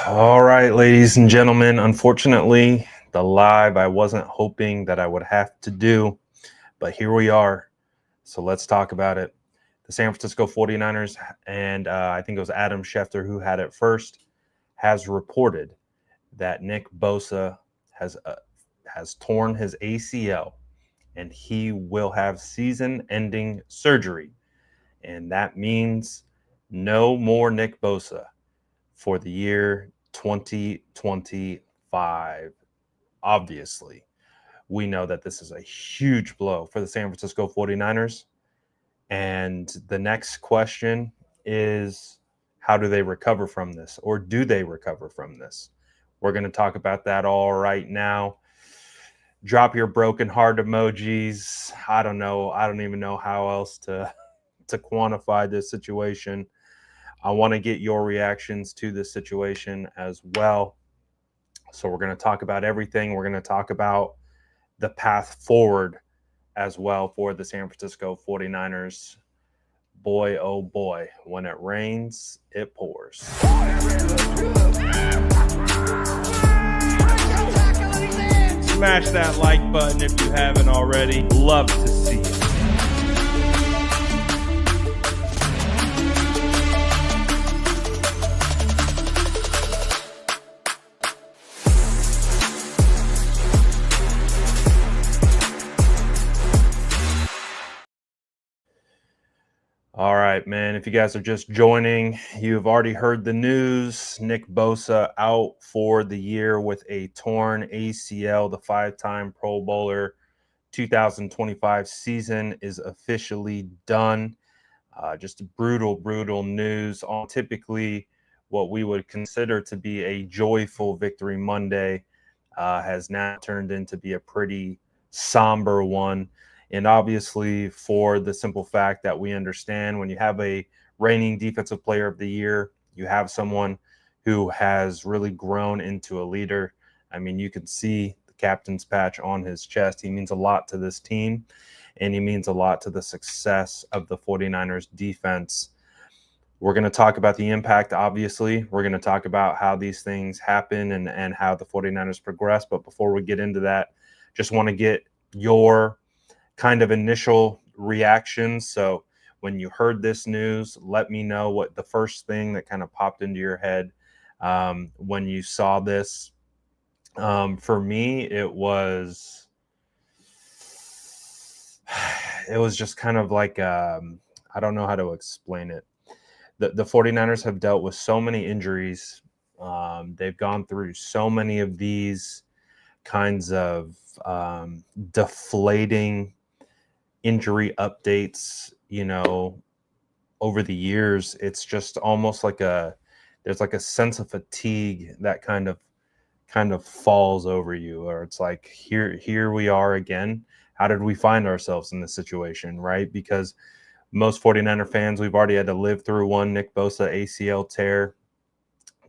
All right, ladies and gentlemen, unfortunately, the live I wasn't hoping that I would have to do, but here we are. So let's talk about it. The San Francisco 49ers, and I think it was Adam Schefter who had it first, has reported that Nick Bosa has torn his ACL and he will have season-ending surgery. And that means no more Nick Bosa for the year 2025. Obviously, we know that this is a huge blow for the San Francisco 49ers. And the next question is, how do they recover from this? Or do they recover from this? We're going to talk about that all right now. Drop your broken heart emojis. I don't know. I don't even know how else to quantify this situation. I want to get your reactions to this situation as well. So we're going to talk about everything. We're going to talk about the path forward as well for the San Francisco 49ers. Boy, oh boy, when it rains, it pours. Smash that like button if you haven't already. Love to see it. All right, man. If you guys are just joining, you've already heard the news. Nick Bosa out for the year with a torn ACL. The five-time Pro Bowler 2025 season is officially done. Just brutal news on typically what we would consider to be a joyful Victory Monday has now turned into be a pretty somber one. And obviously, for the simple fact that we understand when you have a reigning Defensive Player of the Year, you have someone who has really grown into a leader. I mean, you can see the captain's patch on his chest. He means a lot to this team, and he means a lot to the success of the 49ers defense. We're going to talk about the impact, obviously. We're going to talk about how these things happen and how the 49ers progress. But before we get into that, just want to get your kind of initial reactions. So when you heard this news, let me know what the first thing that kind of popped into your head when you saw this. For me, it was just kind of like I don't know how to explain it. The 49ers have dealt with so many injuries. They've gone through so many of these kinds of deflating injury updates, over the years. It's just almost like there's like a sense of fatigue that kind of falls over you, or it's like here we are again. How did we find ourselves in this situation, right? Because most 49er fans, we've already had to live through one. Nick Bosa ACL tear.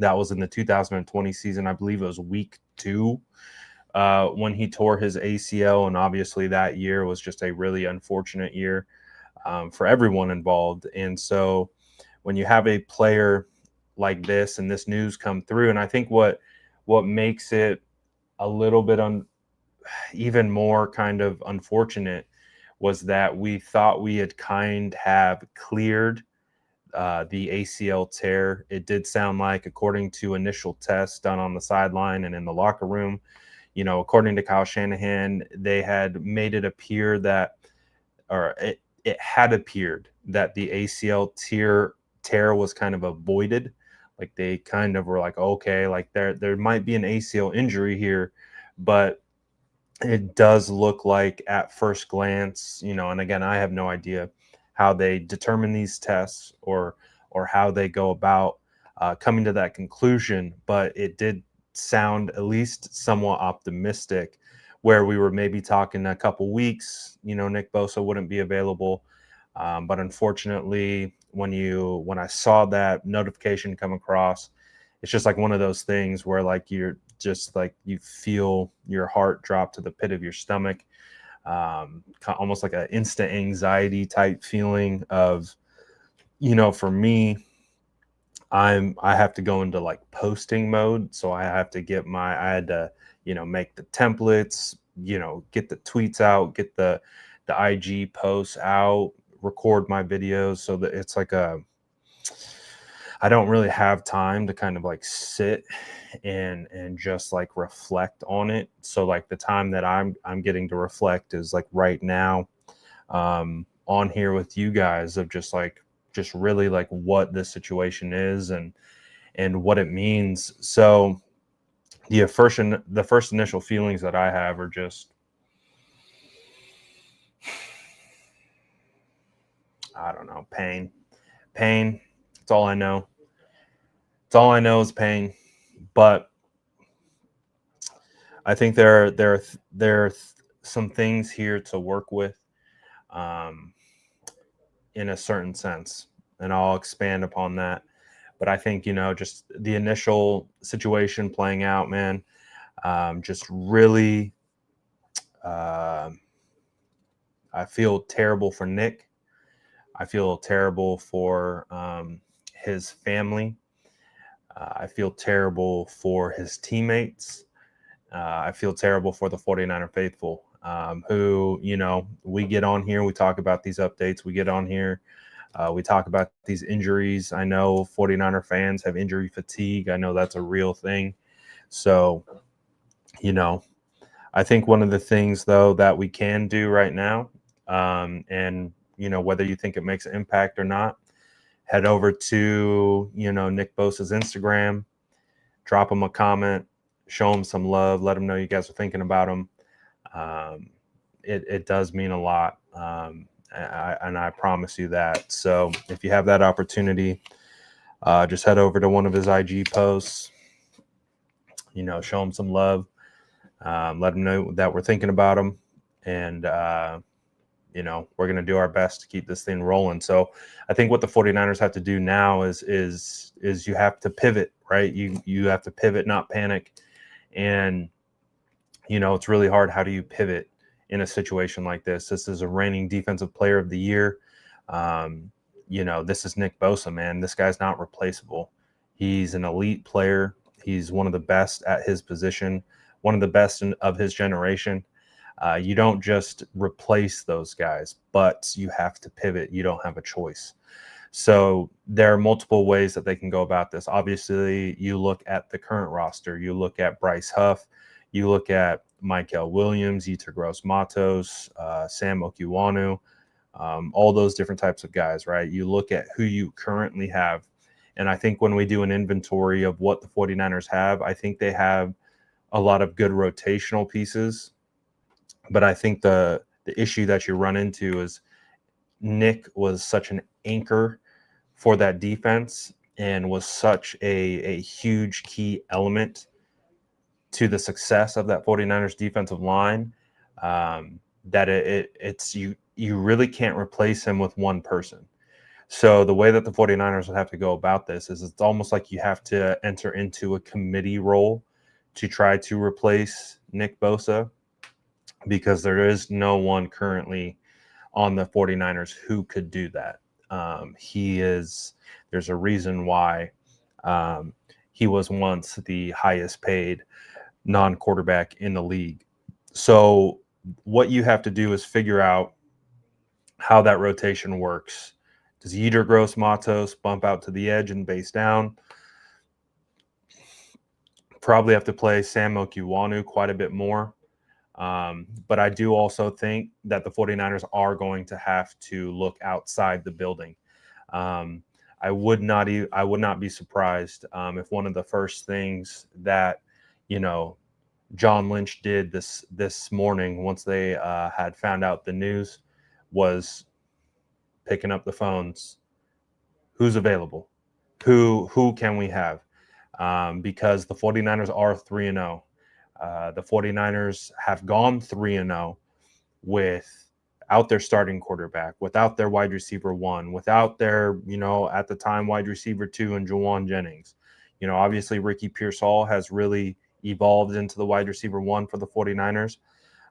That was in the 2020 season. I believe it was week 2 when he tore his ACL. And obviously that year was just a really unfortunate year for everyone involved. And so when you have a player like this and this news come through, and I think what makes it a little bit even more kind of unfortunate was that we thought we had have cleared the ACL tear. It did sound like, according to initial tests done on the sideline and in the locker room, according to Kyle Shanahan, they had made it appear that, or it had appeared that the ACL tear was kind of avoided. Like they kind of were like, okay, like there might be an ACL injury here, but it does look like at first glance, and again, I have no idea how they determine these tests or how they go about coming to that conclusion, but it did sound at least somewhat optimistic, where we were maybe talking a couple weeks, Nick Bosa wouldn't be available. But unfortunately, when I saw that notification come across, it's just like one of those things where like you're just like you feel your heart drop to the pit of your stomach, almost like an instant anxiety type feeling of, for me, I have to go into like posting mode. So I had to, make the templates, get the tweets out, get the IG posts out, record my videos so that it's like I don't really have time to kind of like sit and just like reflect on it. So like the time that I'm getting to reflect is like right now, on here with you guys, of just really like what this situation is and what it means. So the first initial feelings that I have are just, I don't know, pain. It's all I know. It's all I know is pain. But I think there are some things here to work with, um, in a certain sense, and I'll expand upon that. But I think, just the initial situation playing out, man, just really, uh, I feel terrible for Nick. I feel terrible for, his family. I feel terrible for his teammates. I feel terrible for the 49er faithful, who, we get on here, we talk about these updates, we get on here, we talk about these injuries. I know 49er fans have injury fatigue. I know that's a real thing. So, you know, I think one of the things, though, that we can do right now, and, whether you think it makes an impact or not, head over to, Nick Bosa's Instagram, drop him a comment, show him some love, let him know you guys are thinking about him. Um, it does mean a lot. And I promise you that. So if you have that opportunity, just head over to one of his IG posts, show him some love, let him know that we're thinking about him. And, we're going to do our best to keep this thing rolling. So I think what the 49ers have to do now is you have to pivot, right? You have to pivot, not panic. And, it's really hard. How do you pivot in a situation like this? This is a reigning defensive player of the year. This is Nick Bosa, man. This guy's not replaceable. He's an elite player. He's one of the best at his position, one of the best of his generation. You don't just replace those guys, but you have to pivot. You don't have a choice. So there are multiple ways that they can go about this. Obviously, you look at the current roster. You look at Bryce Huff. You look at Michael Williams, Yetur Gross-Matos, Sam Okiwanu, all those different types of guys, right? You look at who you currently have. And I think when we do an inventory of what the 49ers have, I think they have a lot of good rotational pieces. But I think the issue that you run into is Nick was such an anchor for that defense and was such a huge key element to the success of that 49ers defensive line, that it's you really can't replace him with one person. So the way that the 49ers would have to go about this is it's almost like you have to enter into a committee role to try to replace Nick Bosa, because there is no one currently on the 49ers who could do that. There's a reason why he was once the highest paid non-quarterback in the league. So what you have to do is figure out how that rotation works. Does Yetur Gross-Matos bump out to the edge and base down? Probably have to play Sam Okiwanu quite a bit more. But I do also think that the 49ers are going to have to look outside the building. I would not be surprised if one of the first things that John Lynch did this morning, once they had found out the news, was picking up the phones. Who's available? Who can we have? Because the 49ers are 3-0. The 49ers have gone 3-0 without their starting quarterback, without their wide receiver one, without their, at the time, wide receiver two and Juwan Jennings. Obviously Ricky Pearsall has really evolved into the wide receiver one for the 49ers,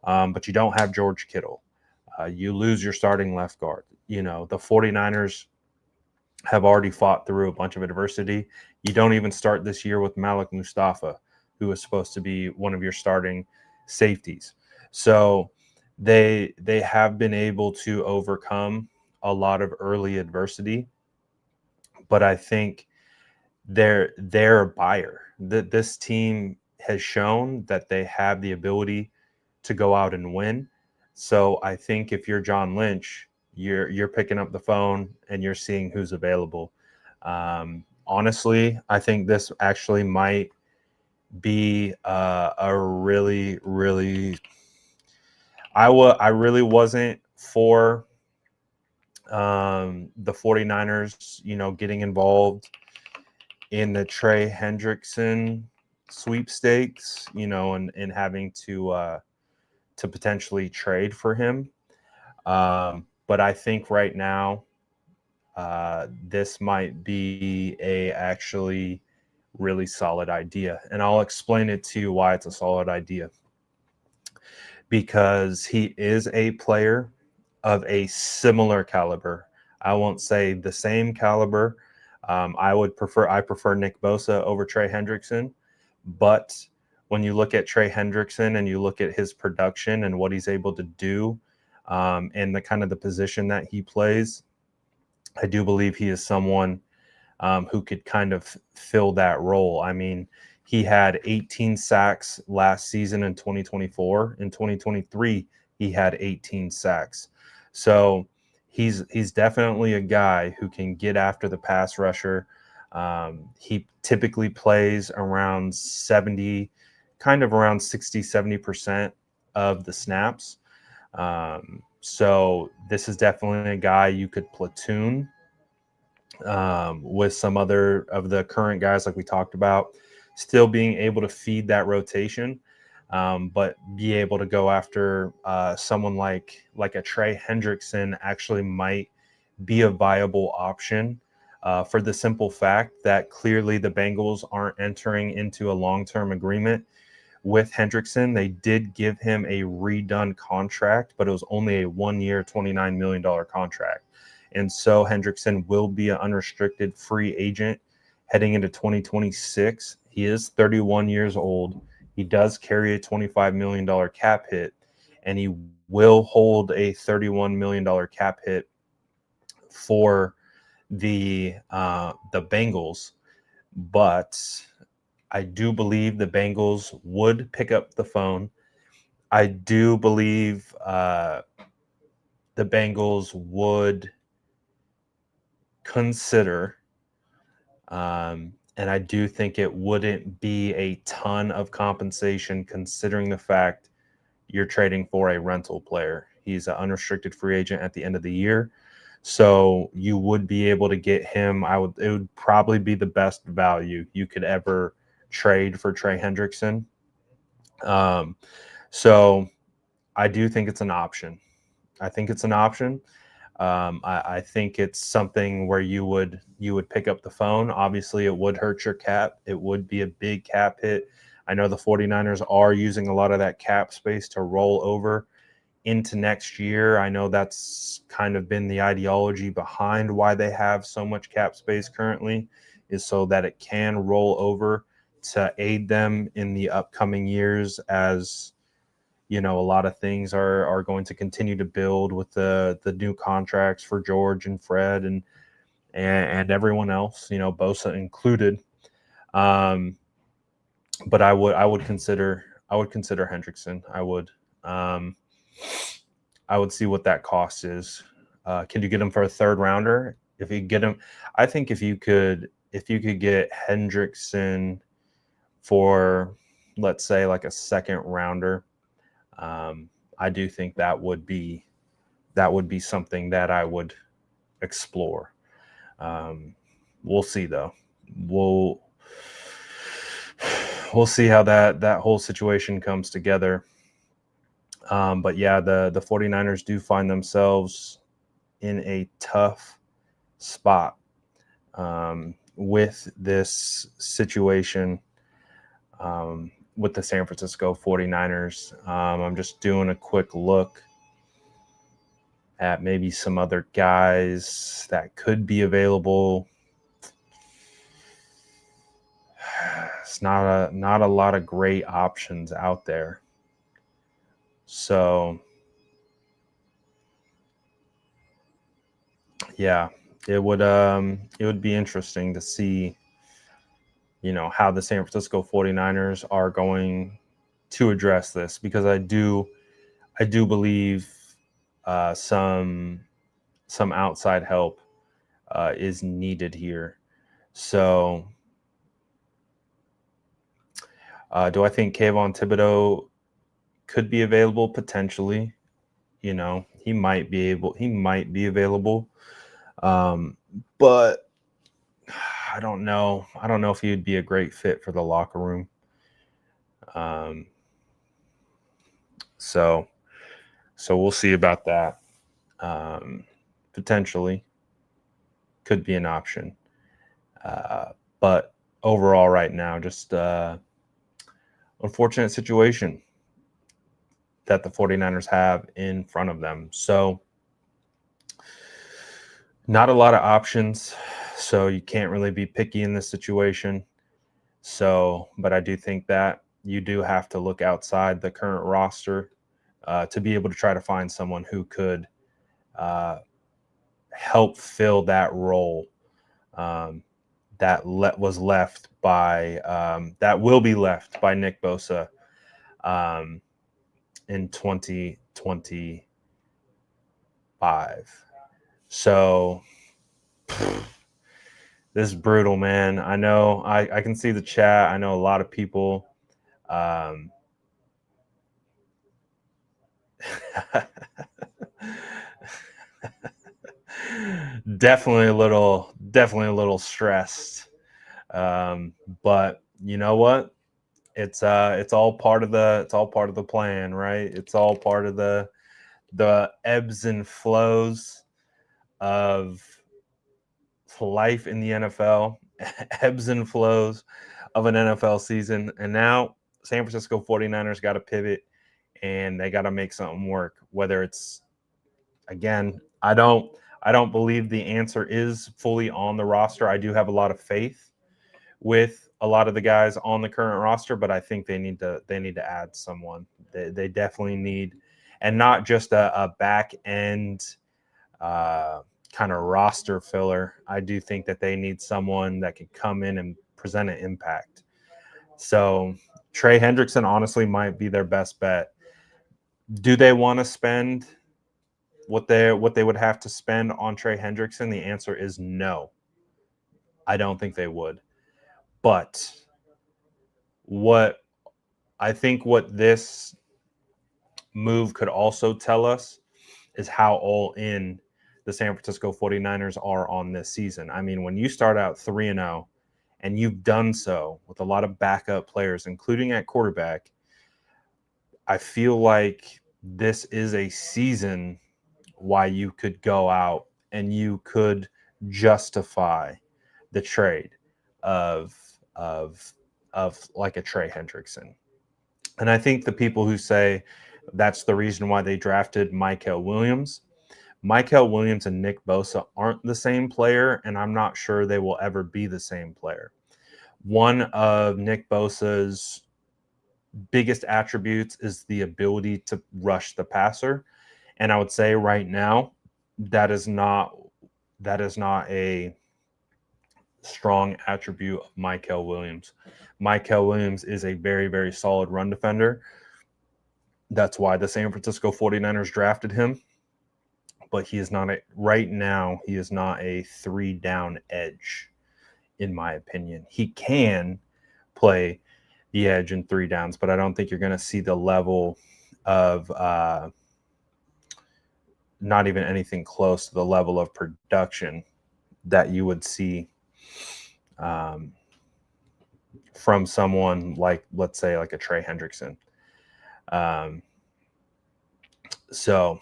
but you don't have George Kittle. You lose your starting left guard. The 49ers have already fought through a bunch of adversity. You don't even start this year with Malik Mustafa, who is supposed to be one of your starting safeties. So they have been able to overcome a lot of early adversity, but I think they're a buyer. This team has shown that they have the ability to go out and win. So I think if you're John Lynch, you're picking up the phone and you're seeing who's available. Honestly, I think this actually might be a really, really. I really wasn't for the 49ers, getting involved in the Trey Hendrickson sweepstakes, and having to potentially trade for him. But I think right now, this might be a actually really solid idea, and I'll explain it to you why it's a solid idea. Because he is a player of a similar caliber. I won't say the same caliber. I prefer Nick Bosa over Trey Hendrickson, but when you look at Trey Hendrickson and you look at his production and what he's able to do, and the kind of the position that he plays, I do believe he is someone who could kind of fill that role. I mean, he had 18 sacks last season in 2024. In 2023, he had 18 sacks. So he's definitely a guy who can get after the pass rusher. He typically plays around 60, 70% of the snaps. So this is definitely a guy you could platoon with some other of the current guys like we talked about, still being able to feed that rotation, but be able to go after someone like a Trey Hendrickson actually might be a viable option for the simple fact that clearly the Bengals aren't entering into a long-term agreement with Hendrickson. They did give him a redone contract, but it was only a 1-year, $29 million contract. And so Hendrickson will be an unrestricted free agent heading into 2026. He is 31 years old. He does carry a $25 million cap hit, and he will hold a $31 million cap hit for the Bengals. But I do believe the Bengals would pick up the phone. I do believe the Bengals would consider, and I do think it wouldn't be a ton of compensation considering the fact you're trading for a rental player. He's an unrestricted free agent at the end of the year. So you would be able to get him. It would probably be the best value you could ever trade for Trey Hendrickson. So I do think it's an option. I think it's an option. I think it's something where you would pick up the phone. Obviously, it would hurt your cap. It would be a big cap hit. I know the 49ers are using a lot of that cap space to roll over into next year. I know that's kind of been the ideology behind why they have so much cap space currently, is so that it can roll over to aid them in the upcoming years as a lot of things are going to continue to build with the new contracts for George and Fred and everyone else, Bosa included. But I would consider Hendrickson. I would see what that cost is. Can you get him for a third rounder? If you get him, I think if you could get Hendrickson for, let's say, like a second rounder, I do think that would be something that I would explore. We'll see though. We'll see how that whole situation comes together. But yeah, the 49ers do find themselves in a tough spot with this situation with the San Francisco 49ers. I'm just doing a quick look at maybe some other guys that could be available. It's not a lot of great options out there. So yeah, it would be interesting to see, how the San Francisco 49ers are going to address this, because I do believe some outside help is needed here. So do I think Kayvon Thibodeau could be available? Potentially. He might be available. But I don't know. I don't know if he would be a great fit for the locker room. So we'll see about that. Potentially could be an option. But overall right now, just unfortunate situation that the 49ers have in front of them. So not a lot of options. So you can't really be picky in this situation. So, but I do think that you do have to look outside the current roster to be able to try to find someone who could help fill that role that was left by that will be left by Nick Bosa in 2025. So this is brutal, man. I know. I can see the chat. I know a lot of people. Definitely a little stressed. But you know what? It's all part of the plan, right? It's all part of the ebbs and flows of life in the NFL, ebbs and flows of an NFL season. And now San Francisco 49ers got to pivot and they got to make something work. Whether it's, again, I don't believe the answer is fully on the roster. I do have a lot of faith with a lot of the guys on the current roster, but I think they need to add someone. They definitely need, and not just a back end kind of roster filler. I do think that they need someone that can come in and present an impact. So Trey Hendrickson honestly might be their best bet. Do they want to spend what they would have to spend on Trey Hendrickson? The answer is no. I don't think they would. But what this move could also tell us is how all in the San Francisco 49ers are on this season. I mean, when you start out 3-0 and you've done so with a lot of backup players, including at quarterback, I feel like this is a season why you could go out and you could justify the trade of like a Trey Hendrickson. And I think the people who say that's the reason why they drafted Mykel Williams and Nick Bosa aren't the same player, and I'm not sure they will ever be the same player. One of Nick Bosa's biggest attributes is the ability to rush the passer. And I would say right now, that is not a strong attribute of Mykel Williams. Mykel Williams is a very, very solid run defender. That's why the San Francisco 49ers drafted him. But he is not right now, he is not a 3-down edge, in my opinion. He can play the edge in 3 downs, but I don't think you're going to see the level of not even anything close to the level of production that you would see from someone like, let's say, like a Trey Hendrickson. So,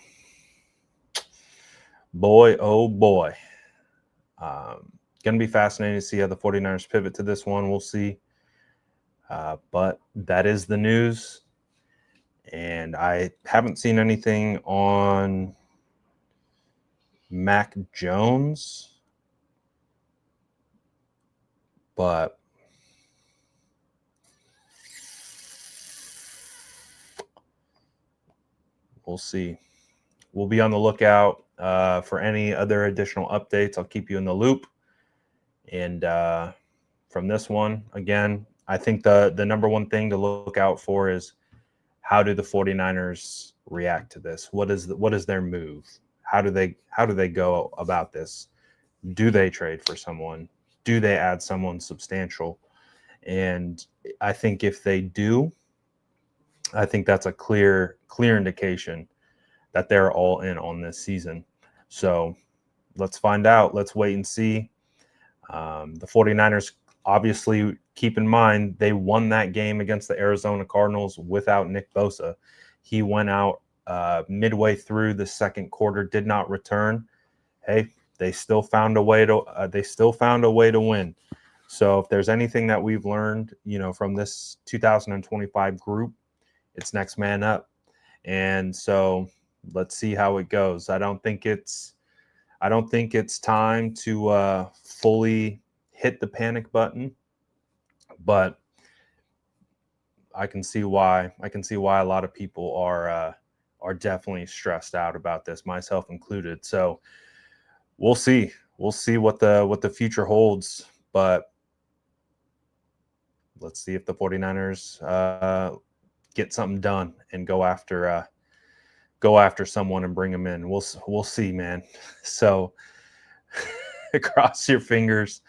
boy, oh boy. Going to be fascinating to see how the 49ers pivot to this one. We'll see. But that is the news. And I haven't seen anything on Mac Jones, but we'll see. We'll be on the lookout for any other additional updates. I'll keep you in the loop. And from this one, again, I think the number one thing to look out for is how do the 49ers react to this? What is their move? How do they go about this? Do they trade for someone? Do they add someone substantial? And I think if they do, I think that's a clear indication that they're all in on this season. So let's find out. Let's wait and see. The 49ers, obviously, keep in mind, they won that game against the Arizona Cardinals without Nick Bosa. He went out midway through the second quarter, did not return. Hey, they still found a way to win. So if there's anything that we've learned, from this 2025 group, it's next man up. And so let's see how it goes. I don't think it's time to fully hit the panic button, but I can see why a lot of people are definitely stressed out about this, myself included. So we'll see what the future holds, but let's see if the 49ers get something done and go after someone and bring them in. We'll see, man. So cross your fingers.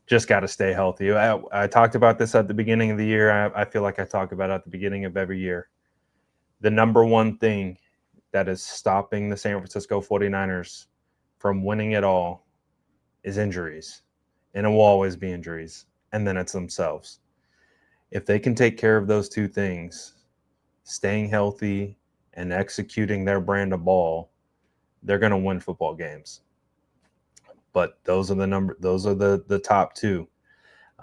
Just got to stay healthy. I talked about this at the beginning of the year. I feel like I talk about it at the beginning of every year. The number one thing that is stopping the San Francisco 49ers from winning it all is injuries. And it will always be injuries. And then it's themselves. If they can take care of those two things, staying healthy and executing their brand of ball, they're going to win football games. But those are the top two.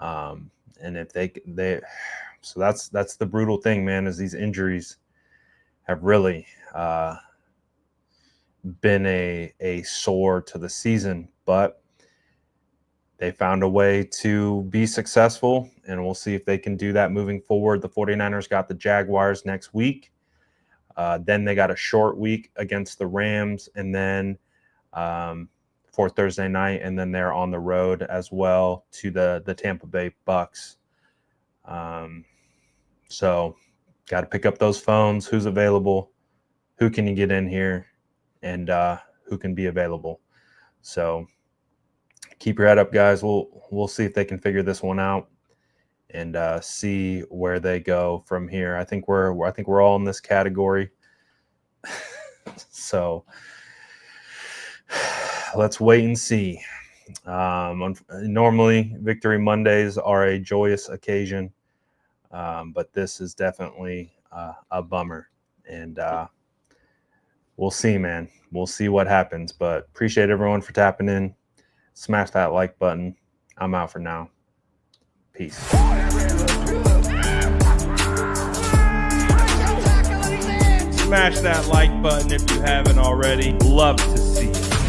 And if they so that's the brutal thing, man, is these injuries have really been a sore to the season, but they found a way to be successful, and we'll see if they can do that moving forward. The 49ers got the Jaguars next week. Then they got a short week against the Rams, and then for Thursday night, and then they're on the road as well to the Tampa Bay Bucks. So got to pick up those phones. Who's available? Who can you get in here? And who can be available? So keep your head up, guys. We'll see if they can figure this one out and see where they go from here. I think we're all in this category. So let's wait and see. Normally, Victory Mondays are a joyous occasion, but this is definitely a bummer. And we'll see, man. We'll see what happens. But appreciate everyone for tapping in. Smash that like button. I'm out for now. Peace. Smash that like button if you haven't already. Love to see it.